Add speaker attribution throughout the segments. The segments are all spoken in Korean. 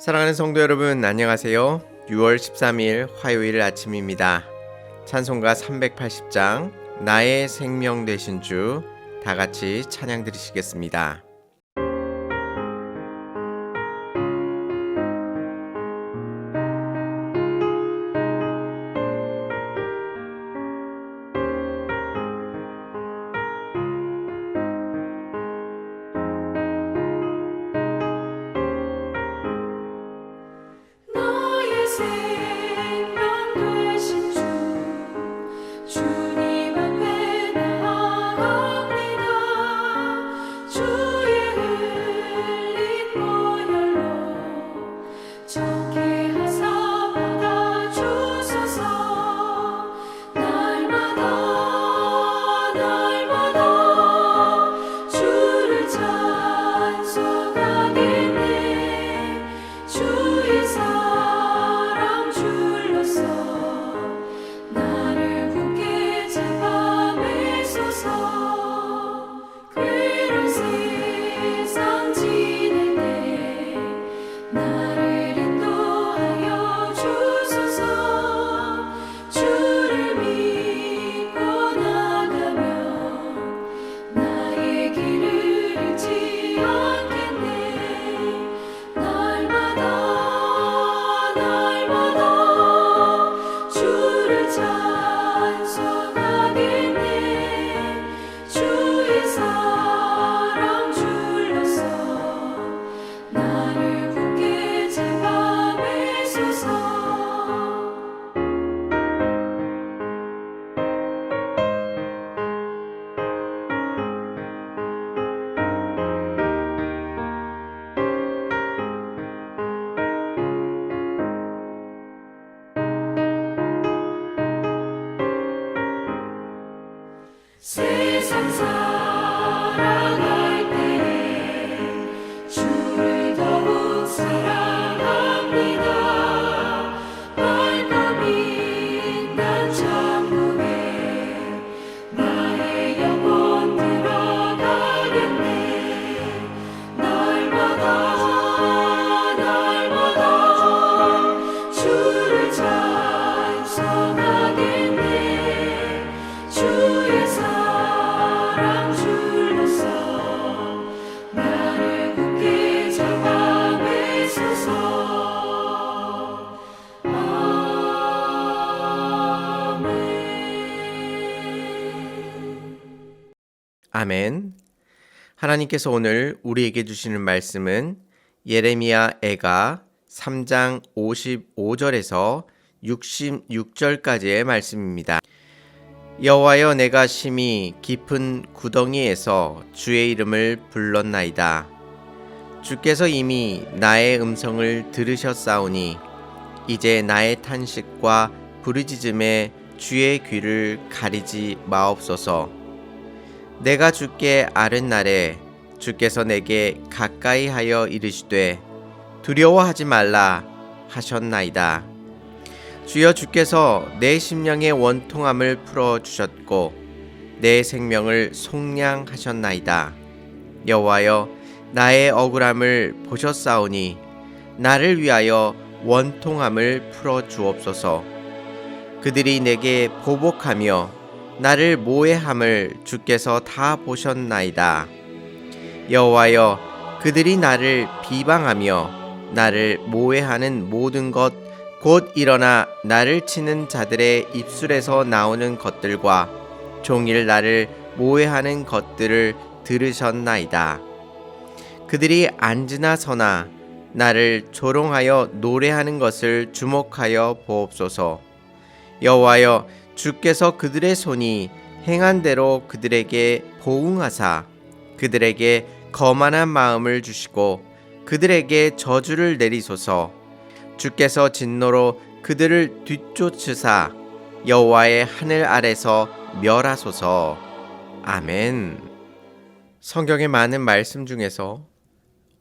Speaker 1: 사랑하는 성도 여러분, 안녕하세요. 6월 13일 화요일 아침입니다. 찬송가 380장 나의 생명 되신 주, 다 같이 찬양 드리시겠습니다.
Speaker 2: 세상 살아갈 때 주를 더욱 사랑합니다. 밝고 빛난 천국에 나의 영혼 들어가겠네. 날마다 주를 찬송하겠네. 주의 사랑 줄로서 나를 굳게 잡아 매소서.
Speaker 1: 아멘. 하나님께서 오늘 우리에게 주시는 말씀은 예레미야 애가 3장 55절에서 66절까지의 말씀입니다. 여호와여, 내가 심히 깊은 구덩이에서 주의 이름을 불렀나이다. 주께서 이미 나의 음성을 들으셨사오니 이제 나의 탄식과 부르짖음에 주의 귀를 가리지 마옵소서. 내가 주께 아른 날에 주께서 내게 가까이 하여 이르시되 두려워하지 말라 하셨나이다. 주여, 주께서 내 심령의 원통함을 풀어주셨고 내 생명을 속량하셨나이다. 여호와여, 나의 억울함을 보셨사오니 나를 위하여 원통함을 풀어주옵소서. 그들이 내게 보복하며 나를 모해함을 주께서 다 보셨나이다. 여호와여, 그들이 나를 비방하며 나를 모해하는 모든 것 곧 일어나 나를 치는 자들의 입술에서 나오는 것들과 종일 나를 모해하는 것들을 들으셨나이다. 그들이 앉으나 서나 나를 조롱하여 노래하는 것을 주목하여 보옵소서. 여호와여, 주께서 그들의 손이 행한 대로 그들에게 보응하사 그들에게 거만한 마음을 주시고 그들에게 저주를 내리소서. 주께서 진노로 그들을 뒤쫓으사 여호와의 하늘 아래서 멸하소서. 아멘. 성경의 많은 말씀 중에서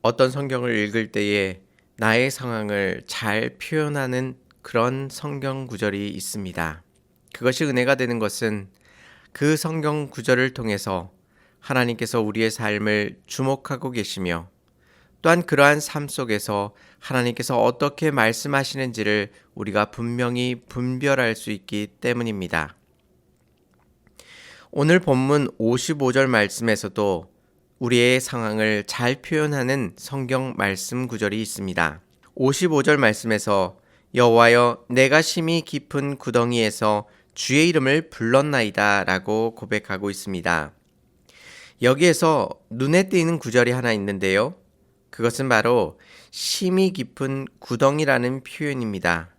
Speaker 1: 어떤 성경을 읽을 때에 나의 상황을 잘 표현하는 그런 성경 구절이 있습니다. 그것이 은혜가 되는 것은 그 성경 구절을 통해서 하나님께서 우리의 삶을 주목하고 계시며 또한 그러한 삶 속에서 하나님께서 어떻게 말씀하시는지를 우리가 분명히 분별할 수 있기 때문입니다. 오늘 본문 55절 말씀에서도 우리의 상황을 잘 표현하는 성경 말씀 구절이 있습니다. 55절 말씀에서 여호와여 내가 심히 깊은 구덩이에서 주의 이름을 불렀나이다 라고 고백하고 있습니다. 여기에서 눈에 띄는 구절이 하나 있는데요. 그것은 바로 심히 깊은 구덩이라는 표현입니다.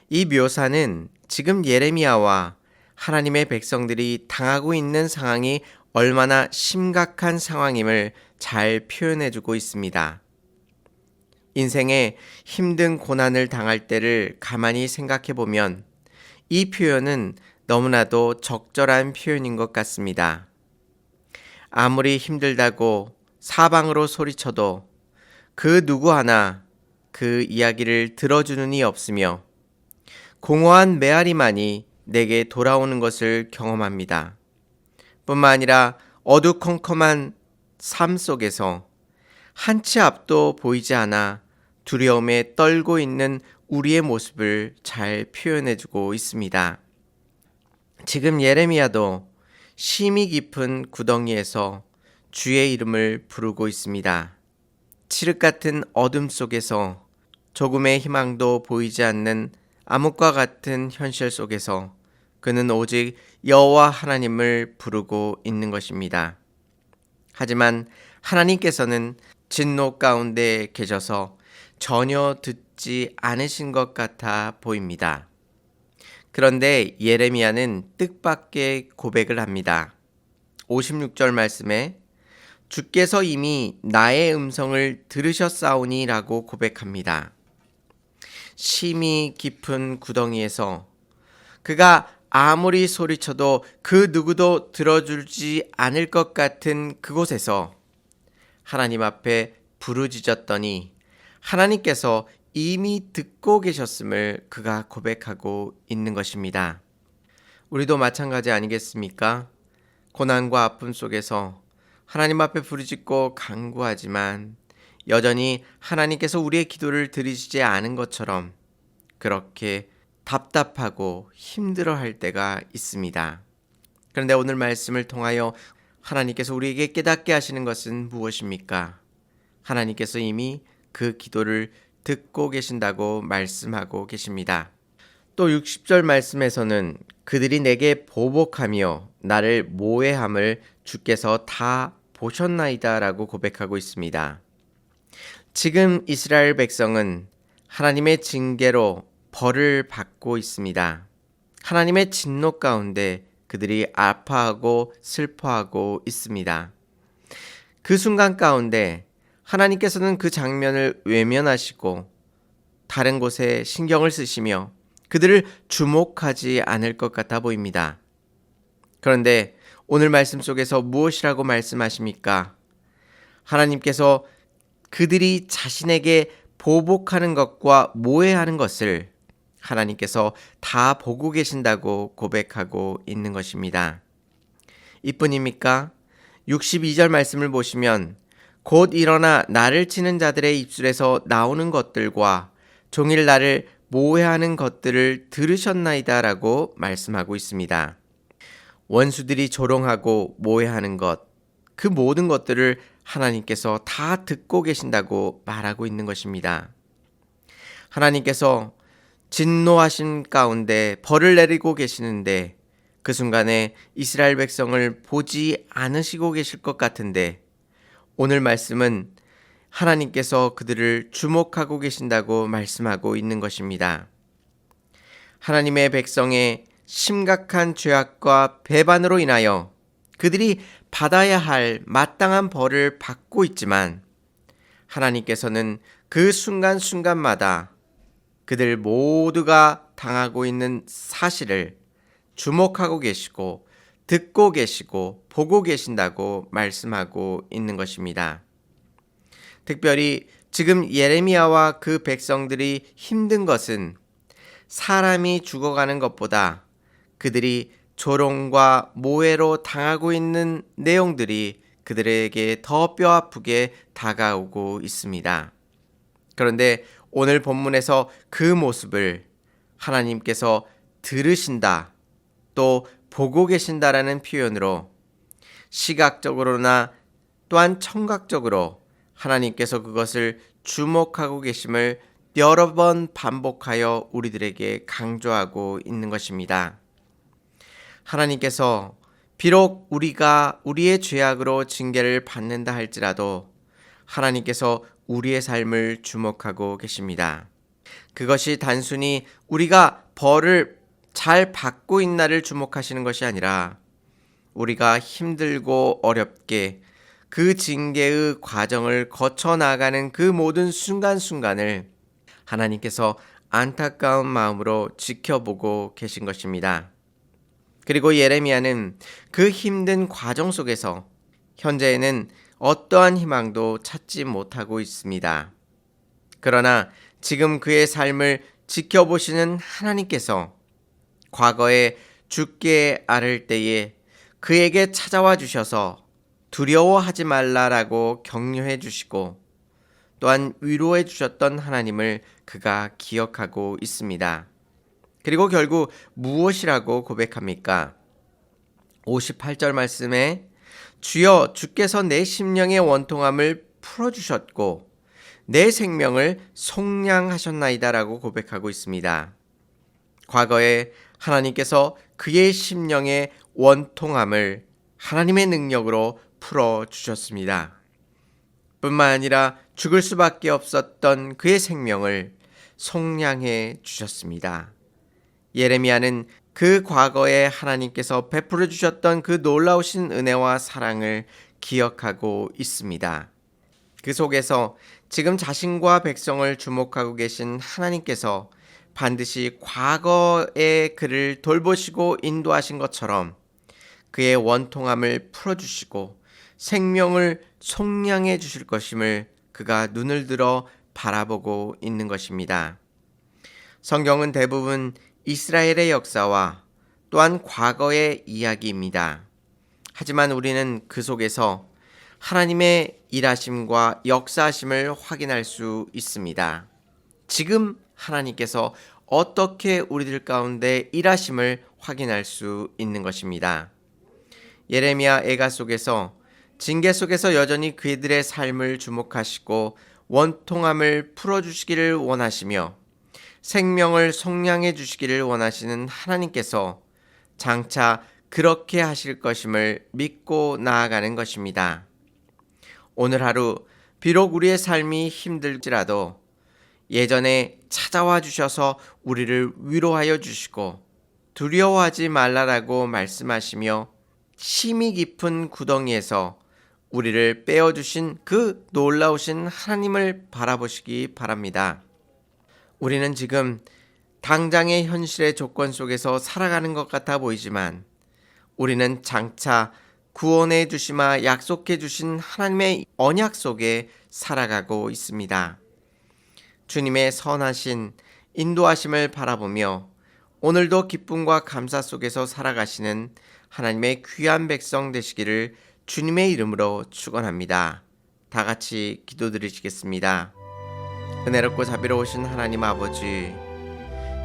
Speaker 1: 이 묘사는 지금 예레미야와 하나님의 백성들이 당하고 있는 상황이 얼마나 심각한 상황임을 잘 표현해주고 있습니다. 인생에 힘든 고난을 당할 때를 가만히 생각해보면 이 표현은 너무나도 적절한 표현인 것 같습니다. 아무리 힘들다고 사방으로 소리쳐도 그 누구 하나 그 이야기를 들어주는 이 없으며 공허한 메아리만이 내게 돌아오는 것을 경험합니다. 뿐만 아니라 어두컴컴한 삶 속에서 한치 앞도 보이지 않아 두려움에 떨고 있는 우리의 모습을 잘 표현해주고 있습니다. 지금 예레미야도 심히 깊은 구덩이에서 주의 이름을 부르고 있습니다. 칠흑 같은 어둠 속에서 조금의 희망도 보이지 않는 암흑과 같은 현실 속에서 그는 오직 여호와 하나님을 부르고 있는 것입니다. 하지만 하나님께서는 진노 가운데 계셔서 전혀 듣지 않으신 것 같아 보입니다. 그런데 예레미야는 뜻밖의 고백을 합니다. 56절 말씀에 주께서 이미 나의 음성을 들으셨사오니 라고 고백합니다. 심히 깊은 구덩이에서 그가 아무리 소리쳐도 그 누구도 들어주지 않을 것 같은 그곳에서 하나님 앞에 부르짖었더니 하나님께서 이미 듣고 계셨음을 그가 고백하고 있는 것입니다. 우리도 마찬가지 아니겠습니까? 고난과 아픔 속에서 하나님 앞에 부르짖고 간구하지만 여전히 하나님께서 우리의 기도를 들으시지 않은 것처럼 그렇게 답답하고 힘들어할 때가 있습니다. 그런데 오늘 말씀을 통하여 하나님께서 우리에게 깨닫게 하시는 것은 무엇입니까? 하나님께서 이미 그 기도를 듣고 계신다고 말씀하고 계십니다. 또 60절 말씀에서는 그들이 내게 보복하며 나를 모해함을 주께서 다 보셨나이다 라고 고백하고 있습니다. 지금 이스라엘 백성은 하나님의 징계로 벌을 받고 있습니다. 하나님의 진노 가운데 그들이 아파하고 슬퍼하고 있습니다. 그 순간 가운데 하나님께서는 그 장면을 외면하시고 다른 곳에 신경을 쓰시며 그들을 주목하지 않을 것 같아 보입니다. 그런데 오늘 말씀 속에서 무엇이라고 말씀하십니까? 하나님께서 그들이 자신에게 보복하는 것과 모해하는 것을 하나님께서 다 보고 계신다고 고백하고 있는 것입니다. 이뿐입니까? 62절 말씀을 보시면 곧 일어나 나를 치는 자들의 입술에서 나오는 것들과 종일 나를 모해하는 것들을 들으셨나이다 라고 말씀하고 있습니다. 원수들이 조롱하고 모해하는 것, 그 모든 것들을 하나님께서 다 듣고 계신다고 말하고 있는 것입니다. 하나님께서 진노하신 가운데 벌을 내리고 계시는데 그 순간에 이스라엘 백성을 보지 않으시고 계실 것 같은데 오늘 말씀은 하나님께서 그들을 주목하고 계신다고 말씀하고 있는 것입니다. 하나님의 백성의 심각한 죄악과 배반으로 인하여 그들이 받아야 할 마땅한 벌을 받고 있지만 하나님께서는 그 순간순간마다 그들 모두가 당하고 있는 사실을 주목하고 계시고 듣고 계시고 보고 계신다고 말씀하고 있는 것입니다. 특별히 지금 예레미야와 그 백성들이 힘든 것은 사람이 죽어가는 것보다 그들이 조롱과 모해로 당하고 있는 내용들이 그들에게 더 뼈아프게 다가오고 있습니다. 그런데 오늘 본문에서 그 모습을 하나님께서 들으신다, 또 보고 계신다라는 표현으로 시각적으로나 또한 청각적으로 하나님께서 그것을 주목하고 계심을 여러 번 반복하여 우리들에게 강조하고 있는 것입니다. 하나님께서 비록 우리가 우리의 죄악으로 징계를 받는다 할지라도 하나님께서 우리의 삶을 주목하고 계십니다. 그것이 단순히 우리가 벌을 잘 받고 있나를 주목하시는 것이 아니라 우리가 힘들고 어렵게 그 징계의 과정을 거쳐 나가는 그 모든 순간순간을 하나님께서 안타까운 마음으로 지켜보고 계신 것입니다. 그리고 예레미야는 그 힘든 과정 속에서 현재에는 어떠한 희망도 찾지 못하고 있습니다. 그러나 지금 그의 삶을 지켜보시는 하나님께서 과거에 죽게 앓을 때에 그에게 찾아와 주셔서 두려워하지 말라라고 격려해 주시고 또한 위로해 주셨던 하나님을 그가 기억하고 있습니다. 그리고 결국 무엇이라고 고백합니까? 58절 말씀에 주여 주께서 내 심령의 원통함을 풀어주셨고 내 생명을 속량하셨나이다라고 고백하고 있습니다. 과거에 하나님께서 그의 심령의 원통함을 하나님의 능력으로 풀어주셨습니다. 뿐만 아니라 죽을 수밖에 없었던 그의 생명을 속량해 주셨습니다. 예레미야는 그 과거에 하나님께서 베풀어 주셨던 그 놀라우신 은혜와 사랑을 기억하고 있습니다. 그 속에서 지금 자신과 백성을 주목하고 계신 하나님께서 반드시 과거의 그를 돌보시고 인도하신 것처럼 그의 원통함을 풀어주시고 생명을 속량해 주실 것임을 그가 눈을 들어 바라보고 있는 것입니다. 성경은 대부분 이스라엘의 역사와 또한 과거의 이야기입니다. 하지만 우리는 그 속에서 하나님의 일하심과 역사하심을 확인할 수 있습니다. 지금 하나님께서 어떻게 우리들 가운데 일하심을 확인할 수 있는 것입니다. 예레미야 애가 속에서 징계 속에서 여전히 그들의 삶을 주목하시고 원통함을 풀어주시기를 원하시며 생명을 속량해 주시기를 원하시는 하나님께서 장차 그렇게 하실 것임을 믿고 나아가는 것입니다. 오늘 하루 비록 우리의 삶이 힘들지라도 예전에 찾아와 주셔서 우리를 위로하여 주시고 두려워하지 말라라고 말씀하시며 심히 깊은 구덩이에서 우리를 빼어주신 그 놀라우신 하나님을 바라보시기 바랍니다. 우리는 지금 당장의 현실의 조건 속에서 살아가는 것 같아 보이지만 우리는 장차 구원해 주시마 약속해 주신 하나님의 언약 속에 살아가고 있습니다. 주님의 선하신 인도하심을 바라보며 오늘도 기쁨과 감사 속에서 살아가시는 하나님의 귀한 백성 되시기를 주님의 이름으로 축원합니다. 다 같이 기도드리시겠습니다. 은혜롭고 자비로우신 하나님 아버지,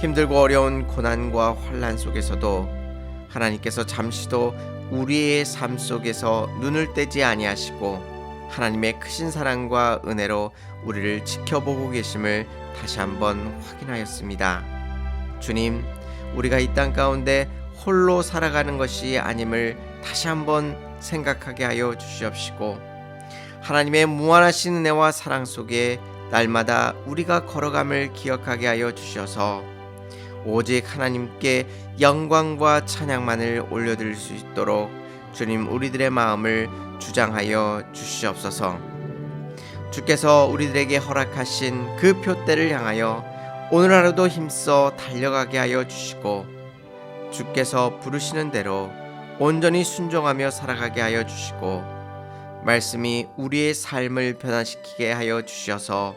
Speaker 1: 힘들고 어려운 고난과 환난 속에서도 하나님께서 잠시도 우리의 삶 속에서 눈을 떼지 아니하시고 하나님의 크신 사랑과 은혜로 우리를 지켜보고 계심을 다시 한번 확인하였습니다. 주님, 우리가 이 땅 가운데 홀로 살아가는 것이 아님을 다시 한번 생각하게 하여 주시옵시고 하나님의 무한하신 은혜와 사랑 속에 날마다 우리가 걸어감을 기억하게 하여 주셔서 오직 하나님께 영광과 찬양만을 올려드릴 수 있도록 주님 우리들의 마음을 주장하여 주시옵소서. 주께서 우리들에게 허락하신 그 표대를 향하여 오늘 하루도 힘써 달려가게 하여 주시고 주께서 부르시는 대로 온전히 순종하며 살아가게 하여 주시고 말씀이 우리의 삶을 변화시키게 하여 주셔서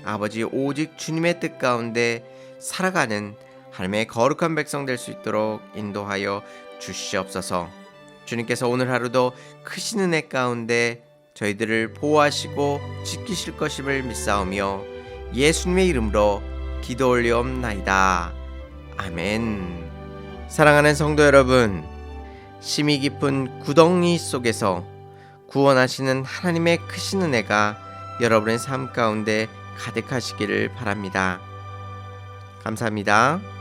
Speaker 1: 아버지 오직 주님의 뜻 가운데 살아가는 하나님의 거룩한 백성 될 수 있도록 인도하여 주시옵소서. 주님께서 오늘 하루도 크신 은혜 가운데 저희들을 보호하시고 지키실 것임을 믿사오며 예수님의 이름으로 기도 올리옵나이다. 아멘. 사랑하는 성도 여러분, 심히 깊은 구덩이 속에서 구원하시는 하나님의 크신 은혜가 여러분의 삶 가운데 가득하시기를 바랍니다. 감사합니다.